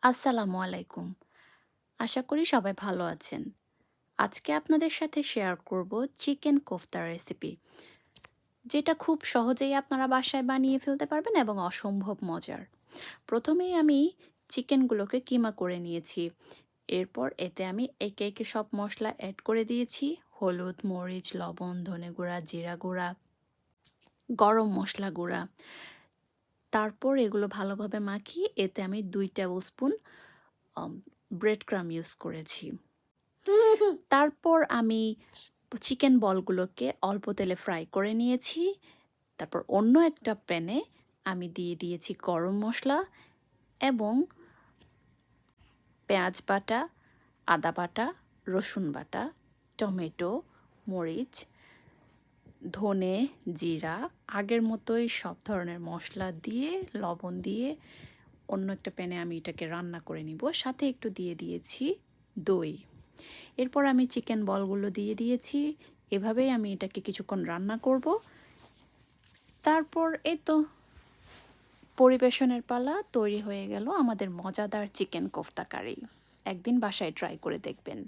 আসসালামু আলাইকুম। আশা করি সবাই ভালো আছেন। আজকে আপনাদের সাথে শেয়ার করব চিকেন কোফতা রেসিপি, যেটা খুব সহজেই আপনারা বাসায় বানিয়ে ফেলতে পারবেন এবং অসম্ভব মজার। প্রথমেই আমি চিকেনগুলোকে কিমা করে নিয়েছি। এরপর এতে আমি একে একে সব মশলা অ্যাড করে দিয়েছি। হলুদ, মরিচ, লবণ, ধনে গুঁড়া, জিরা গুঁড়া, গরম মশলা গুঁড়া। তারপর এগুলো ভালোভাবে মাখিয়ে এতে আমি 2 টেবিল স্পুন ব্রেড ক্রাম ইউজ করেছি। তারপর আমি চিকেন বলগুলোকে অল্প তেলে ফ্রাই করে নিয়েছি। তারপর অন্য একটা প্যানে আমি দিয়ে দিয়েছি গরম মশলা এবং পেঁয়াজ বাটা, আদা বাটা, রসুন বাটা, টমেটো, মরিচ, ধনে, জিরা, আগের মতোই সব ধরনের মশলা দিয়ে, লবণ দিয়ে অন্য একটা প্যানে আমি এটাকে রান্না করে নিব। সাথে একটু দিয়ে দিয়েছি দই। এরপর আমি চিকেন বলগুলো দিয়ে দিয়েছি। এভাবেই আমি এটাকে কিছুক্ষণ রান্না করব। তারপর এই তো পরিবেশনের পালা, তৈরি হয়ে গেল আমাদের মজাদার চিকেন কোফতা কারি। একদিন বাসায় ট্রাই করে দেখবেন।